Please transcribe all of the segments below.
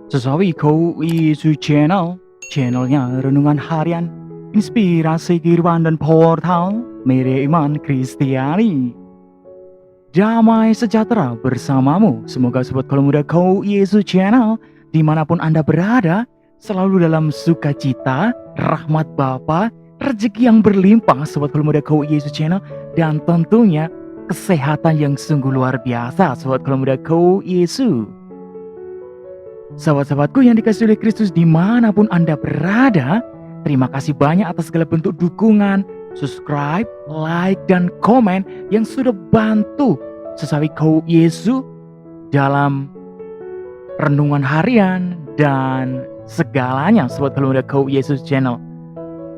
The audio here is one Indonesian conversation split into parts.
Sesawi Kau Isu Channel, channelnya renungan harian, inspirasi kehidupan dan portal media iman Kristiani. Damai sejahtera bersamamu. Semoga sobat kalau muda Kau Isu Channel dimanapun Anda berada selalu dalam sukacita, rahmat Bapa, rezeki yang berlimpah sobat kalau muda Kau Isu Channel, dan tentunya kesehatan yang sungguh luar biasa sobat kalau muda Kau Yesus. Sahabat-sahabatku yang dikasihi oleh Kristus dimanapun Anda berada, terima kasih banyak atas segala bentuk dukungan, subscribe, like, dan komen yang sudah bantu Sesawi Kau Yesus dalam renungan harian dan segalanya sobat kalau muda Kau Yesus Channel.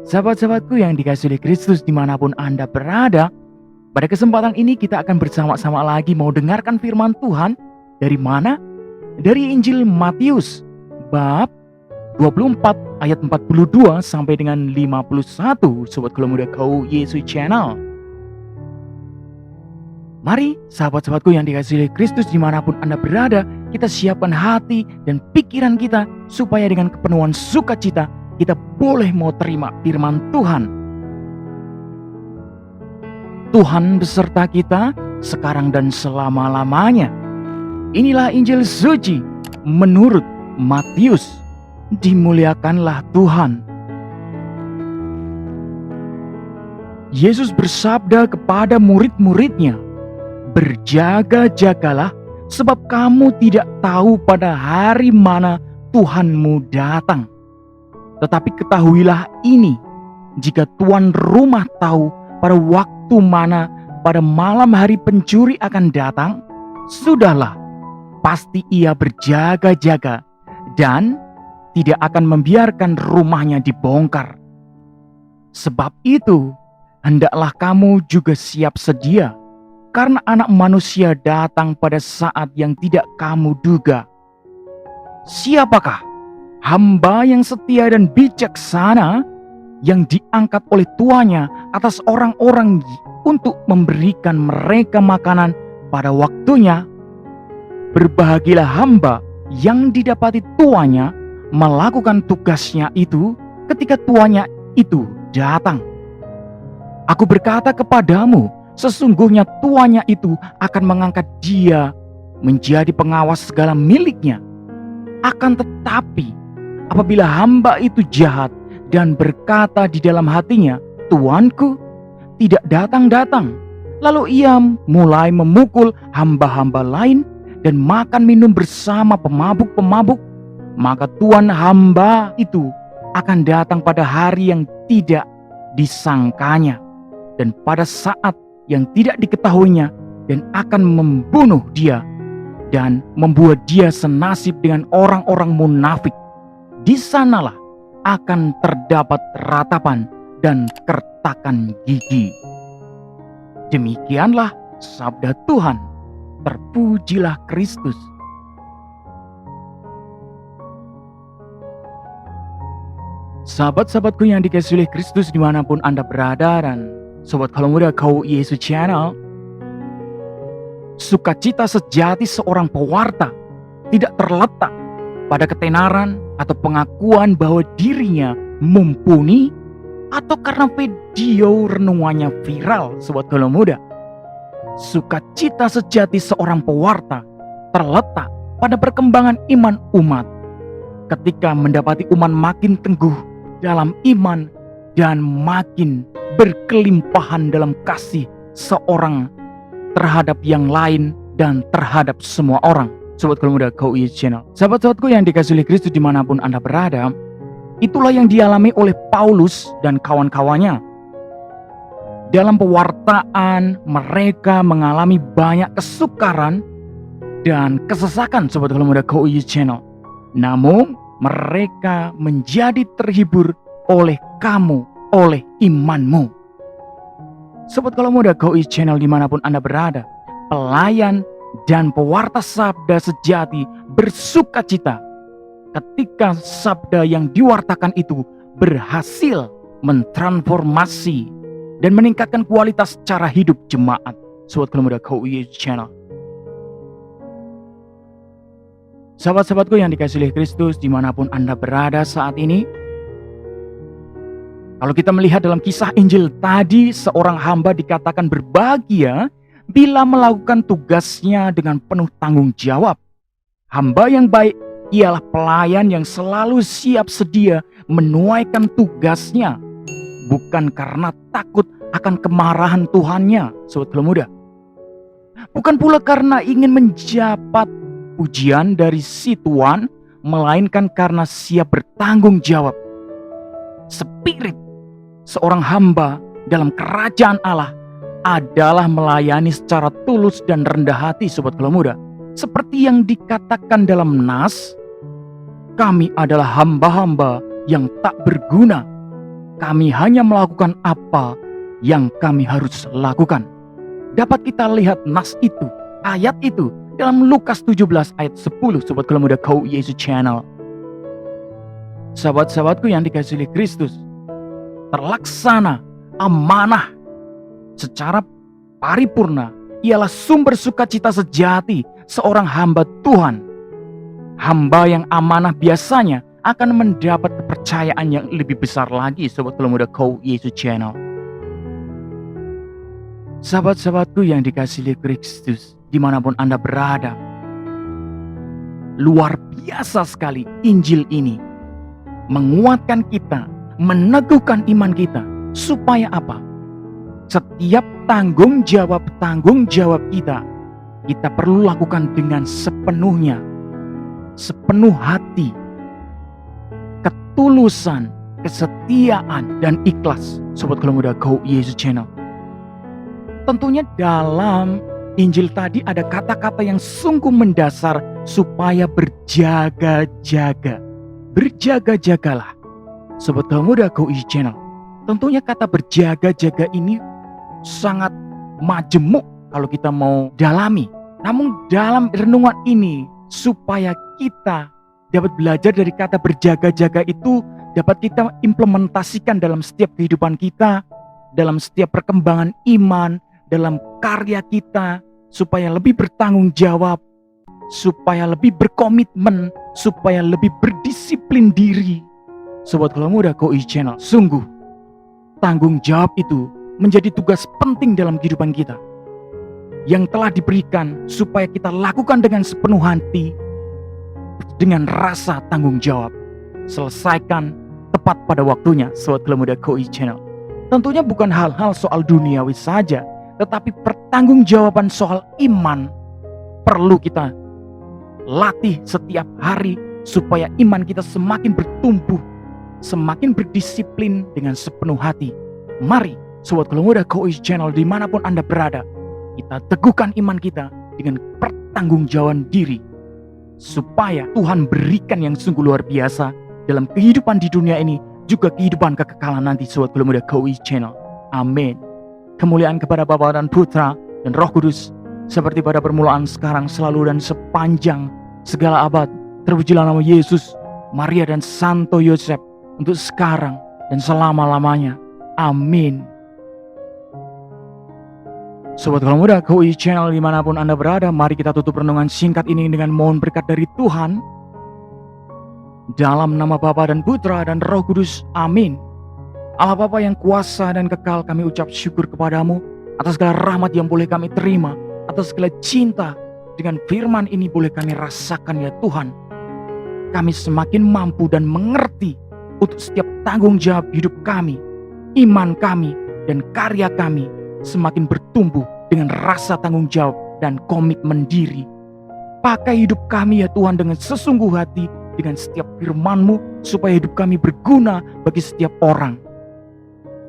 Sahabat-sahabatku yang dikasihi oleh Kristus dimanapun Anda berada, pada kesempatan ini kita akan bersama-sama lagi mau dengarkan firman Tuhan dari mana? Dari Injil Matius bab 24 ayat 42 sampai dengan 51 sobat kalau muda Kau Yesus Channel. Mari sahabat-sahabatku yang dikasihi oleh Kristus dimanapun Anda berada, kita siapkan hati dan pikiran kita supaya dengan kepenuhan sukacita kita boleh mau terima firman Tuhan. Tuhan beserta kita sekarang dan selama-lamanya. Inilah Injil suci menurut Matius. Dimuliakanlah Tuhan. Yesus bersabda kepada murid-muridnya, "Berjaga-jagalah, sebab kamu tidak tahu pada hari mana Tuhanmu datang. Tetapi ketahuilah ini, jika tuan rumah tahu pada waktu mana pada malam hari pencuri akan datang, sudahlah, pasti ia berjaga-jaga dan tidak akan membiarkan rumahnya dibongkar. Sebab itu, hendaklah kamu juga siap sedia, karena Anak Manusia datang pada saat yang tidak kamu duga. Siapakah hamba yang setia dan bijaksana yang diangkat oleh tuannya atas orang-orang untuk memberikan mereka makanan pada waktunya? Berbahagialah hamba yang didapati tuannya melakukan tugasnya itu ketika tuannya itu datang. Aku berkata kepadamu, sesungguhnya tuannya itu akan mengangkat dia menjadi pengawas segala miliknya. Akan tetapi, apabila hamba itu jahat dan berkata di dalam hatinya, tuanku tidak datang-datang, lalu ia mulai memukul hamba-hamba lain dan makan minum bersama pemabuk-pemabuk, maka tuan hamba itu akan datang pada hari yang tidak disangkanya dan pada saat yang tidak diketahuinya, dan akan membunuh dia dan membuat dia senasib dengan orang-orang munafik. Di sanalah akan terdapat ratapan dan kertakan gigi." Demikianlah sabda Tuhan. Terpujilah Kristus. Sahabat-sahabatku yang dikasihi oleh Kristus dimanapun Anda berada, dan sobat kalau muda Kau Yesus Channel, sukacita sejati seorang pewarta tidak terletak pada ketenaran atau pengakuan bahwa dirinya mumpuni atau karena video renungannya viral sobat kalau muda. Sukacita sejati seorang pewarta terletak pada perkembangan iman umat ketika mendapati umat makin teguh dalam iman dan makin berkelimpahan dalam kasih seorang terhadap yang lain dan terhadap semua orang. Sobat kalau muda Kau Yesus Channel, sahabat-sahabatku yang dikasihi Kristus dimanapun Anda berada, itulah yang dialami oleh Paulus dan kawan-kawannya. Dalam pewartaan mereka mengalami banyak kesukaran dan kesesakan sobat kalau muda Kau Yesus Channel. Namun mereka menjadi terhibur oleh kamu, oleh imanmu. Sobat kalau muda Kau Yesus Channel dimanapun Anda berada, pelayan dan pewarta sabda sejati bersukacita ketika sabda yang diwartakan itu berhasil mentransformasi dan meningkatkan kualitas cara hidup jemaat. Sobat kalau muda Kau Yesus Channel, Sahabat-sahabatku yang dikasihi oleh Kristus dimanapun Anda berada saat ini, kalau kita melihat dalam kisah Injil tadi, seorang hamba dikatakan berbahagia bila melakukan tugasnya dengan penuh tanggung jawab. Hamba yang baik ialah pelayan yang selalu siap sedia menuaikan tugasnya, bukan karena takut akan kemarahan Tuhannya, sobat Gelem Muda. Bukan pula karena ingin mendapat pujian dari si Tuan, melainkan karena siap bertanggung jawab. Spirit seorang hamba dalam kerajaan Allah adalah melayani secara tulus dan rendah hati, sobat Gelem Muda. Seperti yang dikatakan dalam nas, kami adalah hamba-hamba yang tak berguna. Kami hanya melakukan apa yang kami harus lakukan. Dapat kita lihat nas itu, ayat itu dalam Lukas 17 ayat 10, sobat Gelem Muda Kau Yesus Channel. Sahabat-sahabatku yang dikasihi oleh Kristus, terlaksana amanah secara paripurna ialah sumber sukacita sejati seorang hamba Tuhan. Hamba yang amanah biasanya akan mendapat kepercayaan yang lebih besar lagi, sobat Gelem Muda Kau Yesus Channel. Sahabat-sahabatku yang dikasihi Kristus dimanapun Anda berada, luar biasa sekali Injil ini menguatkan kita, meneguhkan iman kita. Supaya apa? Setiap tanggung jawab kita perlu lakukan dengan sepenuhnya, sepenuh hati, ketulusan, kesetiaan, dan ikhlas, sobat Gelem Muda Kau Yesus Channel. Tentunya dalam Injil tadi ada kata-kata yang sungguh mendasar supaya berjaga-jaga. Berjaga-jagalah, sobat Gelem Muda Kau Yesus Channel. Tentunya kata berjaga-jaga ini sangat majemuk kalau kita mau dalami. Namun dalam renungan ini, supaya kita dapat belajar dari kata berjaga-jaga itu, dapat kita implementasikan dalam setiap kehidupan kita, dalam setiap perkembangan iman, dalam karya kita, supaya lebih bertanggung jawab, supaya lebih berkomitmen, supaya lebih berdisiplin diri. Sobat Gelem Muda Kau Yesus Channel, sungguh tanggung jawab itu menjadi tugas penting dalam kehidupan kita yang telah diberikan supaya kita lakukan dengan sepenuh hati, dengan rasa tanggung jawab. Selesaikan tepat pada waktunya, sobat Gelem Muda Kau Yesus Channel. Tentunya bukan hal-hal soal duniawi saja, tetapi pertanggungjawaban soal iman perlu kita latih setiap hari supaya iman kita semakin bertumbuh, semakin berdisiplin dengan sepenuh hati. Mari sobat Gelem Muda Kau Yesus Channel dimanapun Anda berada, kita teguhkan iman kita dengan pertanggungjawaban diri, supaya Tuhan berikan yang sungguh luar biasa dalam kehidupan di dunia ini, juga kehidupan kekekalan nanti, sobat Gelem Muda Kau Yesus Channel. Amin. Kemuliaan kepada Bapa dan Putra dan Roh Kudus, seperti pada permulaan, sekarang, selalu, dan sepanjang segala abad. Terpujilah nama Yesus, Maria, dan Santo Yosef, untuk sekarang dan selama-lamanya. Amin. Sobat Gelem Muda Kau Yesus Channel dimanapun Anda berada, mari kita tutup renungan singkat ini dengan mohon berkat dari Tuhan. Dalam nama Bapa dan Putra dan Roh Kudus. Amin. Allah Bapa yang kuasa dan kekal, kami ucap syukur kepadamu atas segala rahmat yang boleh kami terima, atas segala cinta dengan firman ini boleh kami rasakan ya Tuhan. Kami semakin mampu dan mengerti untuk setiap tanggung jawab hidup kami, iman kami, dan karya kami semakin bertumbuh dengan rasa tanggung jawab dan komitmen diri. Pakai hidup kami ya Tuhan dengan sesungguh hati, dengan setiap firman-Mu, supaya hidup kami berguna bagi setiap orang.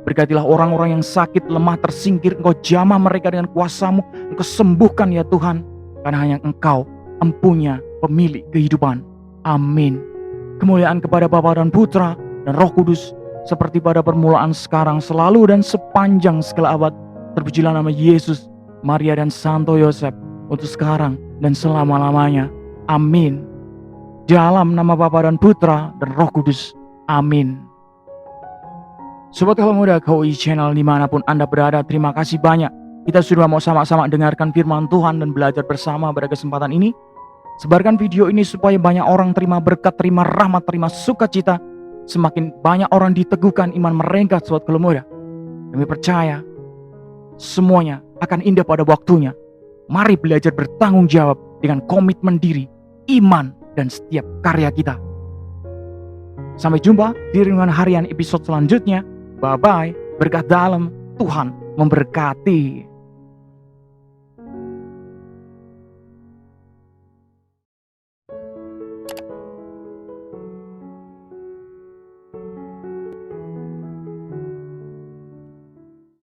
Berkatilah orang-orang yang sakit, lemah, tersingkir. Engkau jamah mereka dengan kuasa-Mu. Engkau sembuhkan ya Tuhan, karena hanya Engkau empunya pemilik kehidupan. Amin. Kemuliaan kepada Bapa dan Putra dan Roh Kudus, seperti pada permulaan, sekarang, selalu, dan sepanjang segala abad. Terpujilah nama Yesus, Maria, dan Santo Yosef, untuk sekarang dan selama-lamanya. Amin. Dalam nama Bapa dan Putra dan Roh Kudus. Amin. Sobat Gelem Muda Kau Yesus Channel dimanapun Anda berada, terima kasih banyak. Kita sudah mau sama-sama dengarkan firman Tuhan dan belajar bersama pada kesempatan ini. Sebarkan video ini supaya banyak orang terima berkat, terima rahmat, terima sukacita. Semakin banyak orang diteguhkan iman mereka suatu kemudian. Kami percaya semuanya akan indah pada waktunya. Mari belajar bertanggung jawab dengan komitmen diri, iman, dan setiap karya kita. Sampai jumpa di renungan harian episode selanjutnya. Bye-bye. Berkat dalam, Tuhan memberkati.